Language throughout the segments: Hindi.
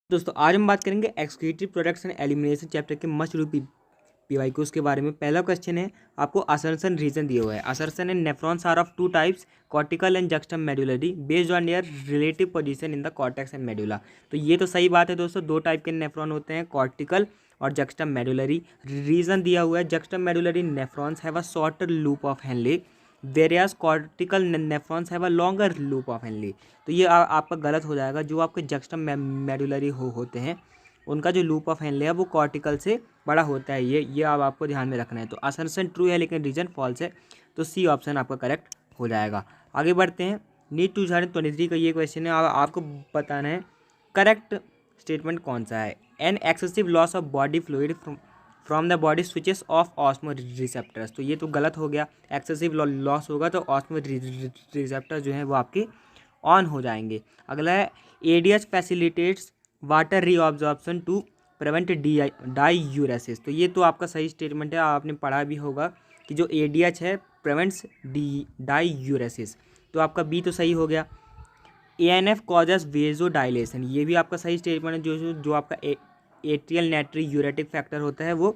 दोस्तों आज हम बात करेंगे excretory products and elimination chapter के मस्ट डू पीवाईक्यूज के बारे में। पहला क्वेश्चन है, आपको असर्शन रीजन दिया हुआ है। Assertion and nephrons are of two types, cortical and juxtamedullary, based on their relative position in the cortex and medulla. तो ये तो सही बात है दोस्तों, दो टाइप के नेफ्रॉन होते हैं, कॉर्टिकल और जक्स्टम मेडुलरी। रीजन दिया हुआ है, juxtamedullary nephrons have a shorter loop of Henle, whereas cortical nephrons have a longer loop of Henle. तो ये आपका गलत हो जाएगा। जो आपके जक्स्टम मेडुलरी होते हैं उनका जो लूप ऑफ हेनले है वो कॉर्टिकल से बड़ा होता है। ये अब आपको ध्यान में रखना है। तो असर्शन ट्रू है लेकिन रीजन फॉल्स है, तो सी ऑप्शन आपका करेक्ट हो जाएगा। आगे बढ़ते हैं, नीट 2023 का ये क्वेश्चन है, आपको बताना है करेक्ट स्टेटमेंट कौन सा है। An excessive loss of body fluid from the body switches of osmo receptors. तो ये तो गलत हो गया, एक्सेसिव लॉस होगा तो ऑस्मो रिसेप्टर जो है वो आपके ऑन हो जाएंगे। अगला है, ADH facilitates water reabsorption to prevent diuresis. तो ये तो आपका सही स्टेटमेंट है, आपने पढ़ा भी होगा कि जो एडीएच है प्रिवेंट्स डाईयूरेसिस। तो आपका बी तो सही हो गया। एएनएफ कॉजेस वेजोडाइलेशन, ये भी आपका सही स्टेटमेंट है। जो आपका एट्रियल नेट्री यूरेटिक फैक्टर होता है वो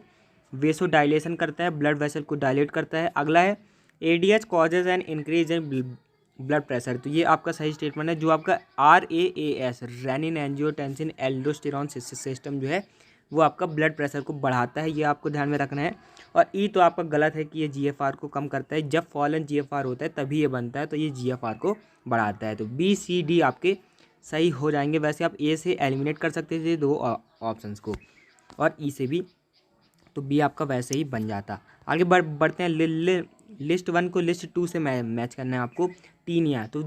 वेसोडाइलेशन करता है, ब्लड वेसल को डायलेट करता है। अगला है, ADH causes and increase in blood pressure. तो ये आपका सही स्टेटमेंट है। जो आपका RAAS renin angiotensin aldosterone system जो है वो आपका ब्लड प्रेशर को बढ़ाता है, ये आपको ध्यान में रखना है। और ई तो आपका गलत है कि ये GFR को कम करता है। जब फॉलन GFR होता है तभी ये बनता है, तो ये GFR को बढ़ाता है। तो B, C, D आपके सही हो जाएंगे। वैसे आप ए से एलिमिनेट कर सकते थे दो ऑप्शंस को, और ई से भी, तो बी आपका वैसे ही बन जाता। आगे बढ़ते हैं, लिस्ट 1 को लिस्ट 2 से मैच करना है आपको। टीनिया, तो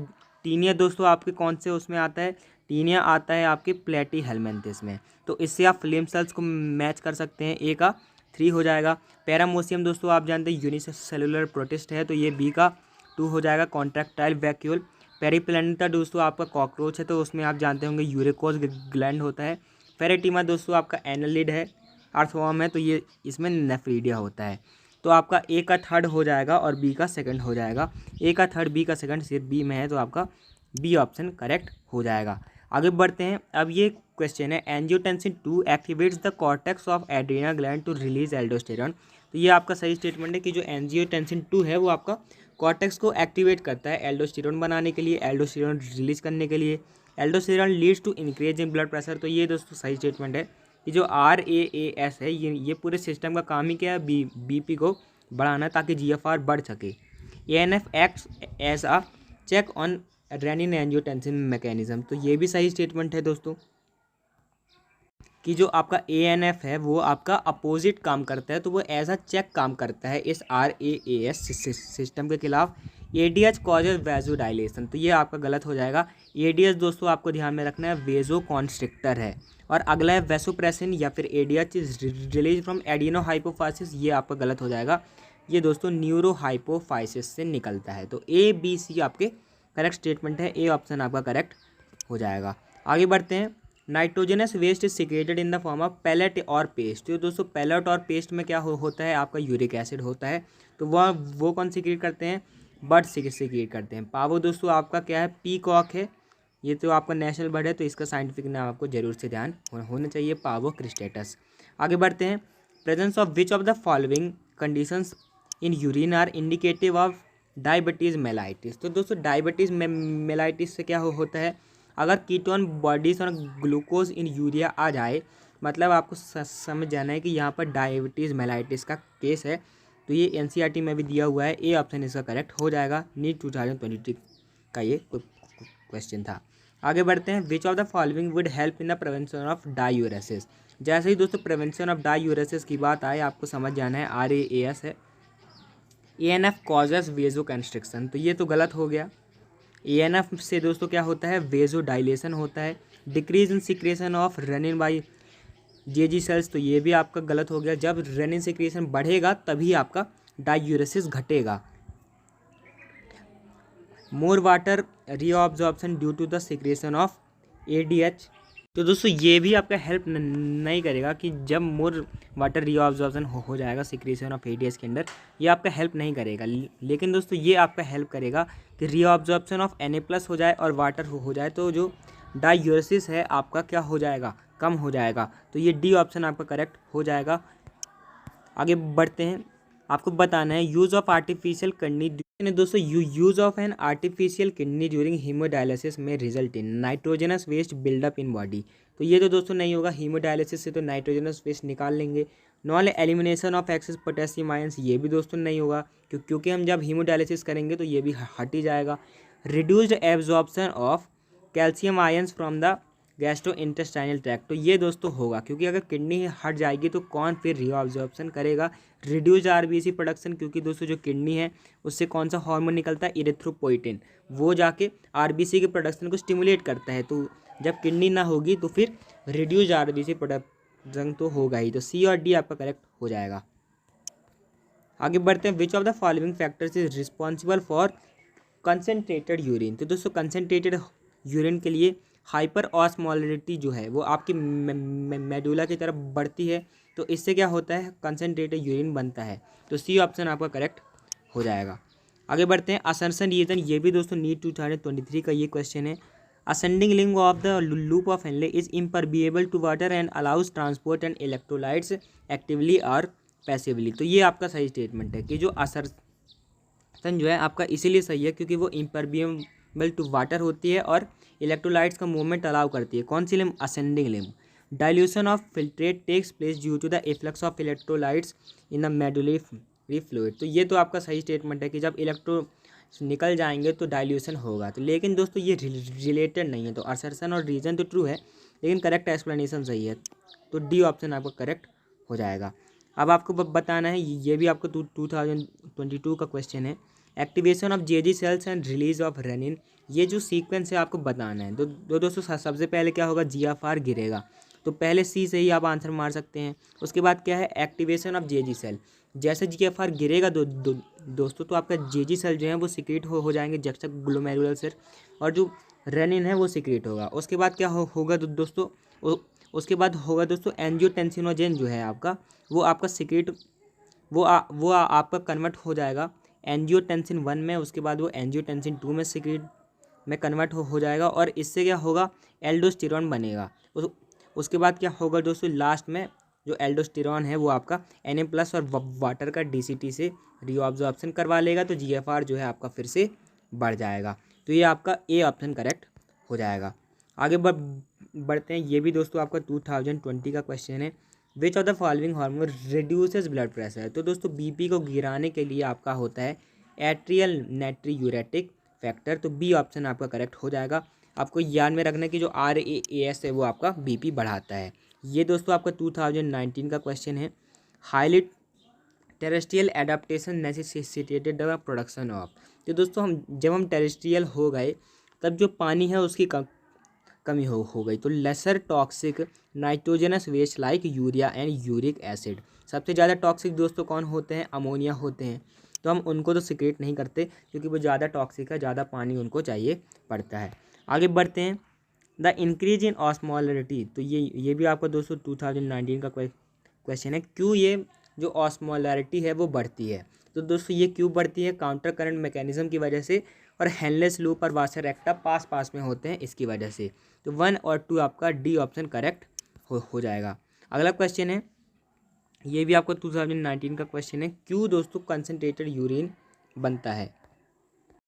टीनिया दोस्तों आपके कौन से उसमें आता है, टीनिया आता है आपके प्लेटी हेलमेंथिस में। तो इससे आप फ्लेम सेल्स को मैच कर सकते हैं, ए का 3 हो जाएगा। पैरामोसियम दोस्तों आप जानते हैं यूनिसेलुलर प्रोटिस्ट है, तो ये बी का 2 हो जाएगा। Contractile vacuole. पेरिप्लैनेटा दोस्तों आपका कॉकरोच है, तो उसमें आप जानते होंगे यूरेकोस ग्लैंड होता है। फेरेटिमा दोस्तों आपका एनालिड है, अर्थवॉर्म है, तो ये इसमें नेफ्रीडिया होता है। तो आपका ए का 3rd हो जाएगा और बी का 2nd हो जाएगा। ए का 3rd, बी का 2nd सिर्फ बी में है, तो आपका बी ऑप्शन करेक्ट हो जाएगा। आगे बढ़ते हैं, अब ये क्वेश्चन है, angiotensin 2 activates the cortex of adrenal gland to release aldosterone. तो ये आपका सही स्टेटमेंट है कि जो एंजियोटेंसिन 2 है वो आपका कॉर्टेक्स को एक्टिवेट करता है एल्डोस्टेरॉन बनाने के लिए, एल्डोस्टेरॉन रिलीज करने के लिए। Aldosterone leads to increase in blood pressure. तो ये दोस्तों सही स्टेटमेंट है कि जो RAAS है ये पूरे सिस्टम का काम ही क्या है, BP को बढ़ाना ताकि GFR बढ़ सके। ANF acts as a check on renin angiotensin mechanism. तो ये भी सही स्टेटमेंट है दोस्तों कि जो आपका ANF है वो आपका अपोजिट काम करता है, तो वो एज अ चेक काम करता है इस RAAS सिस्टम के खिलाफ। ADH कॉजेज वेजोडाइलेशन, तो ये आपका गलत हो जाएगा। ADH दोस्तों आपको ध्यान में रखना है वेजो कॉन्स्ट्रिक्टर है। और अगला है वेसोप्रेसिन या फिर ADH release from adeno hypophysis, ये आपका गलत हो जाएगा। ये दोस्तों न्यूरो हाइपोफाइसिस से निकलता है। तो ABC आपके करेक्ट स्टेटमेंट है, ए ऑप्शन आपका करेक्ट हो जाएगा। आगे बढ़ते हैं, nitrogenous waste is secreted in the form of pellet और पेस्ट। तो दोस्तों पैलेट और पेस्ट में क्या होता है, आपका यूरिक एसिड होता है। तो वो कौन सिक्रेट करते हैं, बर्ड सिक्रेट करते हैं। पावो दोस्तों आपका क्या है, पीकॉक है, ये तो आपका नेशनल बर्ड है, तो इसका साइंटिफिक नाम आपको जरूर से ध्यान होना चाहिए, पावो क्रिस्टेटस। आगे बढ़ते हैं, presence of which of the following conditions in urine are indicative of diabetes mellitus. तो दोस्तों डायबिटीज़ मेलाइटिस से क्या होता है, अगर कीटोन बॉडीज और ग्लूकोज इन यूरिया आ जाए, मतलब आपको समझ जाना है कि यहाँ पर डायबिटीज़ मेलाइटिस का केस है। तो ये NCERT में भी दिया हुआ है, ए ऑप्शन इसका करेक्ट हो जाएगा। नीट 2023 का ये क्वेश्चन था। आगे बढ़ते हैं, विच of the following would help in the prevention of diuresis. जैसे ही दोस्तों प्रिवेंशन ऑफ डायूरेसिस की बात आए, आपको समझ जाना है RAAS है। ANF कॉजेस वेजो कंस्ट्रिक्शन, तो ये तो गलत हो गया। ANF से दोस्तों क्या होता है, वेजो डाइलेशन होता है। Decrease in secretion of renin by JG cells, तो ये भी आपका गलत हो गया। जब रेनिन सिक्रेशन बढ़ेगा तभी आपका डायूरेसिस घटेगा। More water reabsorption due to the secretion of ADH। तो दोस्तों ये भी आपका हेल्प नहीं करेगा कि जब मोर वाटर रीअब्जॉर्प्शन हो जाएगा सिक्रेशन ऑफ ADH के अंदर, ये आपका हेल्प नहीं करेगा। लेकिन दोस्तों ये आपका हेल्प करेगा कि रीअब्जॉर्प्शन ऑफ Na+ हो जाए और वाटर हो जाए, तो जो डायूरेसिस है आपका क्या हो जाएगा, कम हो जाएगा। तो ये डी ऑप्शन आपका करेक्ट हो जाएगा। आगे बढ़ते हैं, आपको बताना है यूज़ ऑफ आर्टिफिशियल किडनी दोस्तों, use of an artificial kidney during hemodialysis में result in nitrogenous waste buildup in body. तो ये तो दोस्तों नहीं होगा, हीमोडायलिसिस से तो नाइट्रोजनस वेस्ट निकाल लेंगे। Non elimination of access potassium ions, ये भी दोस्तों नहीं होगा क्योंकि हम जब हीमोडायलिसिस करेंगे तो ये भी हट ही जाएगा। Reduced absorption of calcium ions from the gastro intestinal tract, तो ये दोस्तों होगा क्योंकि अगर किडनी हट जाएगी तो कौन फिर रीअब्जॉर्प्शन करेगा। रिड्यूस्ड आरबीसी प्रोडक्शन, क्योंकि दोस्तों जो किडनी है उससे कौन सा हार्मोन निकलता है, इरिथ्रोपोइटिन, वो जाके आरबीसी के प्रोडक्शन को स्टिमुलेट करता है। तो जब किडनी ना होगी तो फिर रिड्यूस्ड आरबीसी प्रोडक्शन तो होगा ही। तो सी और डी आपका करेक्ट हो जाएगा। आगे बढ़ते हैं, विच of the following factors is responsible for concentrated urine. तो दोस्तों कंसनट्रेटेड यूरिन के लिए हाइपर ऑस्मोलरिटी जो है वो आपकी मेडुला की तरफ बढ़ती है, तो इससे क्या होता है, कंसनट्रेटेड यूरिन बनता है। तो सी ऑप्शन आपका करेक्ट हो जाएगा। आगे बढ़ते हैं, असर्शन रीजन, ये भी दोस्तों नीट 2023 का ये क्वेश्चन है। Ascending limb of the loop of Henle is impermeable to water and allows transport and electrolytes actively और पैसिवली। तो ये आपका सही स्टेटमेंट है कि जो असर्शन जो है आपका इसीलिए सही है क्योंकि वो इम्परबिएबल टू वाटर होती है और इलेक्ट्रोलाइट्स का मूवमेंट अलाउ करती है। कौन सी limb, ascending limb. Dilution of filtrate takes place due to the efflux of electrolytes in the medullary fluid. तो ये तो आपका सही स्टेटमेंट है कि जब इलेक्ट्रो निकल जाएंगे तो डाइल्यूशन होगा। तो लेकिन दोस्तों ये रिलेटेड नहीं है, तो असर्शन और रीजन तो ट्रू है लेकिन करेक्ट एक्सप्लेनेशन सही है। तो डी ऑप्शन आपका करेक्ट हो जाएगा। अब आपको बताना है, ये भी आपको 2022 का क्वेश्चन है। Activation of JG cells and release of renin, ये जो सीक्वेंस है आपको बताना है। दोस्तों सबसे पहले क्या होगा, जीएफआर गिरेगा, तो पहले सी से ही आप आंसर मार सकते हैं। उसके बाद क्या है, एक्टिवेशन ऑफ जेजी सेल, जैसे जीएफआर गिरेगा दोस्तों तो आपका जेजी सेल जो है वो सिक्रेट हो जाएंगे जक्सक ग्लोमेरुलर सेल, और जो रेनिन है वो सिक्रेट होगा। उसके बाद क्या होगा दोस्तों, उसके बाद होगा दोस्तों एंजियोटेंसिनोजेन जो है आपका, वो आपका सिक्रेट आपका कन्वर्ट हो जाएगा एंजियोटेंसिन 1 में, उसके बाद वो एंजियोटेंसिन 2 में सिक्रेट में कन्वर्ट हो जाएगा और इससे क्या होगा, एल्डोस्टेरॉन बनेगा। उसके बाद क्या होगा दोस्तों, लास्ट में जो एल्डोस्टेरॉन है वो आपका Na+ और वाटर का DCT से रीअब्जॉर्प्शन करवा लेगा, तो GFR जो है आपका फिर से बढ़ जाएगा। तो ये आपका ए ऑप्शन करेक्ट हो जाएगा। आगे बढ़ते हैं, ये भी दोस्तों आपका 2020 का क्वेश्चन है। विच of the following hormone reduces blood pressure. तो दोस्तों बीपी को गिराने के लिए आपका होता है एट्रियल नाइट्रियूरेटिक फैक्टर, तो बी ऑप्शन आपका करेक्ट हो जाएगा। आपको याद में रखना कि जो RAAS है वो आपका बीपी बढ़ाता है। ये दोस्तों आपका 2019 का क्वेश्चन है। Highly terrestrial adaptation necessitated the production of. तो दोस्तों जब हम टेरेस्ट्रियल हो गए तब जो पानी है उसकी कमी हो गई, तो lesser toxic nitrogenous waste like urea and uric acid. सबसे ज़्यादा टॉक्सिक दोस्तों कौन होते हैं, अमोनिया होते हैं, तो हम उनको तो सिक्रेट नहीं करते क्योंकि वो ज़्यादा टॉक्सिक है, ज़्यादा पानी उनको चाहिए पड़ता है। आगे बढ़ते हैं, द इंक्रीज इन ऑस्मोलरिटी, तो ये भी आपका दोस्तों 2019 का क्वेश्चन है। क्यों ये जो ऑस्मोलरिटी है वो बढ़ती है, तो दोस्तों ये क्यों बढ़ती है, काउंटर करंट मैकेनिज्म की वजह से और हेनलेस लूप और वाशर रेक्टा पास में होते हैं इसकी वजह से। तो 1 और 2 आपका डी ऑप्शन करेक्ट हो जाएगा। अगला क्वेश्चन है, ये भी आपको 2019 का क्वेश्चन है। क्यों दोस्तों कंसनट्रेटेड यूरिन बनता है,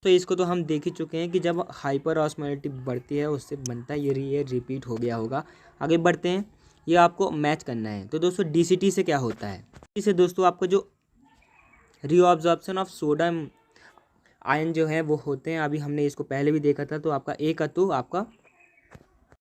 तो इसको तो हम देख ही चुके हैं कि जब हाइपर ऑस्मोलरिटी बढ़ती है उससे बनता है, ये रिपीट हो गया होगा। आगे बढ़ते हैं, ये आपको मैच करना है। तो दोस्तों DCT से क्या होता है, इससे दोस्तों आपको जो रीअब्जॉर्प्शन ऑफ सोडियम आयन जो है वो होते हैं, अभी हमने इसको पहले भी देखा था। तो आपका ए का तो आपका